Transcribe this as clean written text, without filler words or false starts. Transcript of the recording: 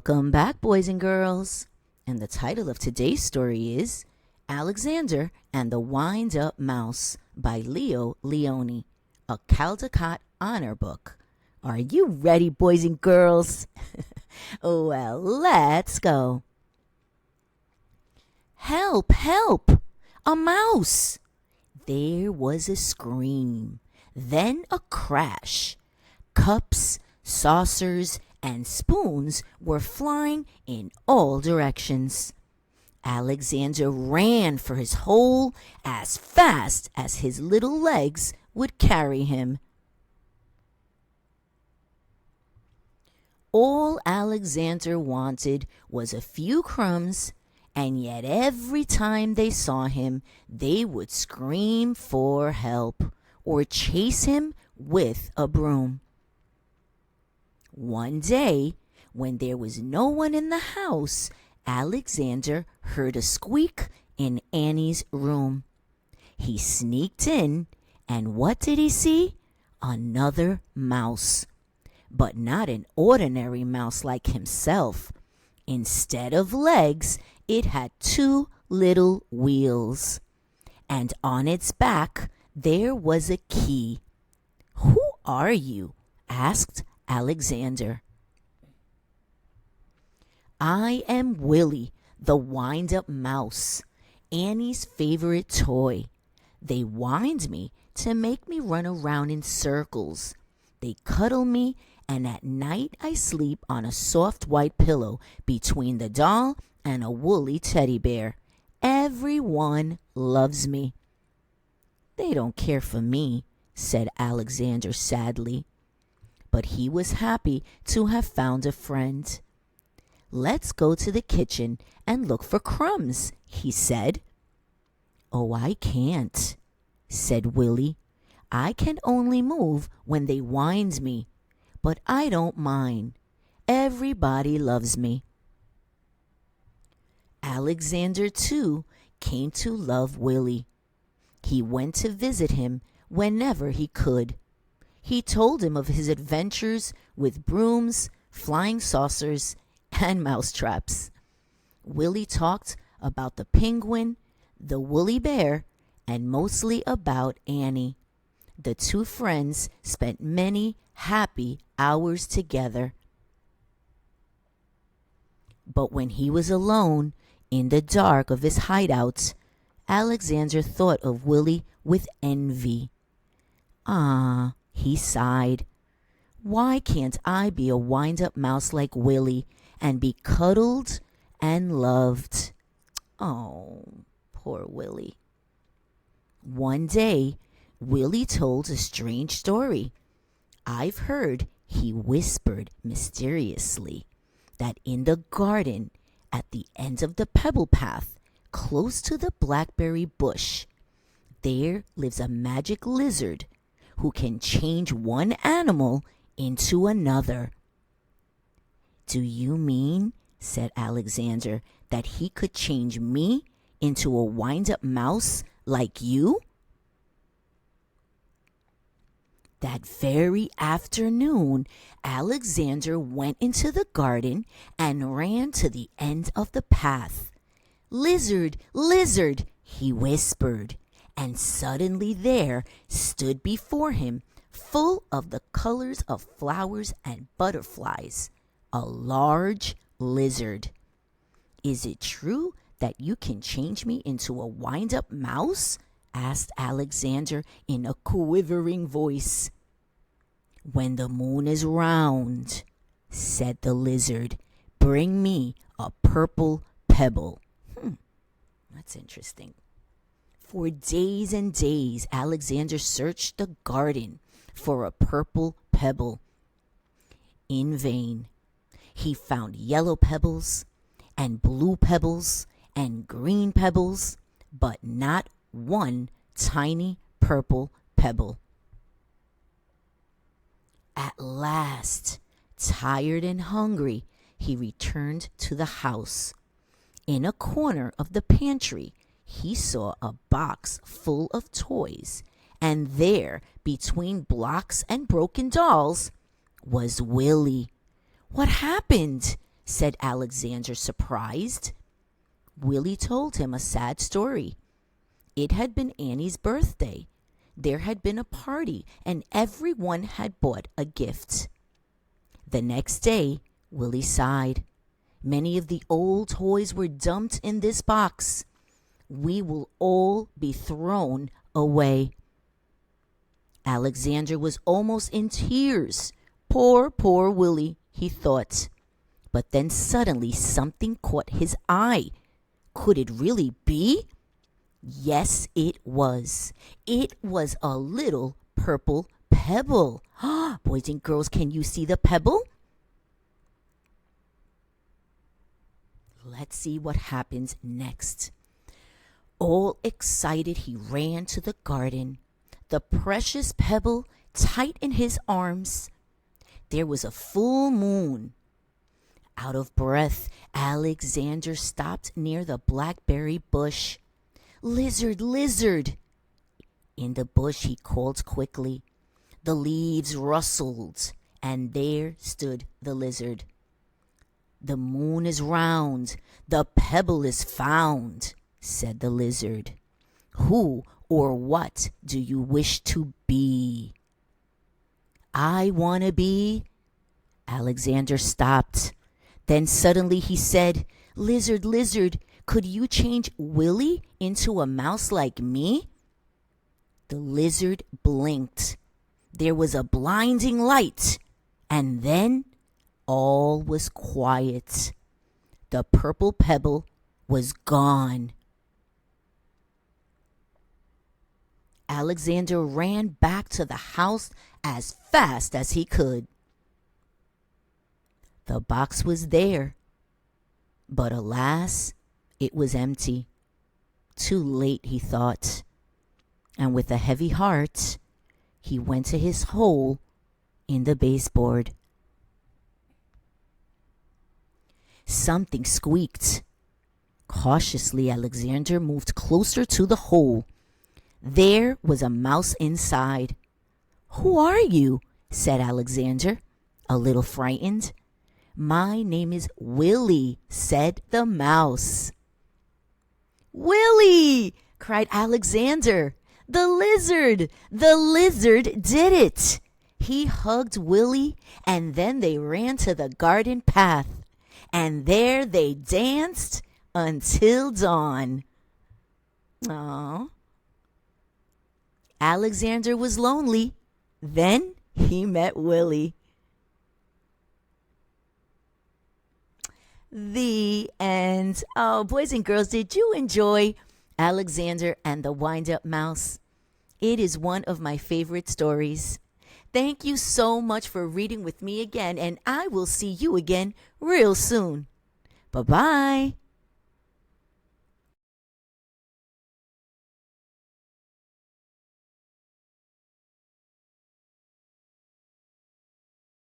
Welcome back, boys and girls. And the title of today's story is Alexander and the Wind-Up Mouse by Leo Leonni, a Caldecott honor book. Are you ready, boys and girls? Well, let's go. Help, help! A mouse! There was a scream, then a crash. Cups, saucers, and spoons were flying in all directions. Alexander ran for his hole as fast as his little legs would carry him. All Alexander wanted was a few crumbs, and yet every time they saw him, they would scream for help or chase him with a broom. One day, when there was no one in the house, Alexander heard a squeak in Annie's room. He sneaked in, and what did he see? Another mouse. But not an ordinary mouse like himself. Instead of legs, it had two little wheels. And on its back, there was a key. "Who are you?" asked Alexander. "I am Willy, the wind-up mouse, Annie's favorite toy. They wind me to make me run around in circles. They cuddle me, and at night I sleep on a soft white pillow between the doll and a woolly teddy bear. Everyone loves me." "They don't care for me," said Alexander sadly. But he was happy to have found a friend. "Let's go to the kitchen and look for crumbs," he said. "Oh, I can't," said Willy. "I can only move when they wind me, but I don't mind. Everybody loves me." Alexander, too, came to love Willy. He went to visit him whenever he could. He told him of his adventures with brooms, flying saucers, and mousetraps. Willy talked about the penguin, the woolly bear, and mostly about Annie. The two friends spent many happy hours together. But when he was alone, in the dark of his hideout, Alexander thought of Willy with envy. "Ah," he sighed. "Why can't I be a wind-up mouse like Willy and be cuddled and loved?" Oh, poor Willy. One day, Willy told a strange story. "I've heard," he whispered mysteriously, "that in the garden, at the end of the pebble path, close to the blackberry bush, there lives a magic lizard who can change one animal into another." "Do you mean," said Alexander, "that he could change me into a wind-up mouse like you?" That very afternoon, Alexander went into the garden and ran to the end of the path. "Lizard, lizard," he whispered, and suddenly there stood before him, full of the colors of flowers and butterflies, a large lizard. "Is it true that you can change me into a wind-up mouse?" asked Alexander in a quivering voice. "When the moon is round," said the lizard, "bring me a purple pebble." That's interesting. For days and days, Alexander searched the garden for a purple pebble. In vain. He found yellow pebbles and blue pebbles and green pebbles, but not one tiny purple pebble. At last, tired and hungry, he returned to the house. In a corner of the pantry, he saw a box full of toys, and there, between blocks and broken dolls, was Willy. "What happened?" said Alexander, surprised. Willy told him a sad story. It had been Annie's birthday. There had been a party, and everyone had bought a gift. The next day, Willy sighed. Many of the old toys were dumped in this box. We will all be thrown away. Alexander was almost in tears. Poor, poor Willy, he thought. But then suddenly something caught his eye. Could it really be? Yes, it was. It was a little purple pebble. Boys and girls, can you see the pebble? Let's see what happens next. All excited, he ran to the garden, the precious pebble tight in his arms. There was a full moon. Out of breath, Alexander stopped near the blackberry bush. Lizard, lizard! In the bush he called quickly. The leaves rustled, and there stood the lizard. The moon is round, the pebble is found, said the lizard. Who or what do you wish to be? I want to be... Alexander stopped. Then suddenly he said, Lizard, lizard, could you change Willy into a mouse like me? The lizard blinked. There was a blinding light, and then all was quiet. The purple pebble was gone. Alexander ran back to the house as fast as he could. The box was there, but alas, it was empty. Too late, he thought. And with a heavy heart, he went to his hole in the baseboard. Something squeaked. Cautiously, Alexander moved closer to the hole. There was a mouse inside. Who are you? Said Alexander, a little frightened. My name is Willy, said the mouse. Willy! Cried Alexander. The lizard! The lizard did it! He hugged Willy, and then they ran to the garden path. And there they danced until dawn. Aww. Alexander was lonely. Then he met Willy. The end. Oh, boys and girls, did you enjoy Alexander and the Wind-Up Mouse? It is one of my favorite stories. Thank you so much for reading with me again, and I will see you again real soon. Bye-bye.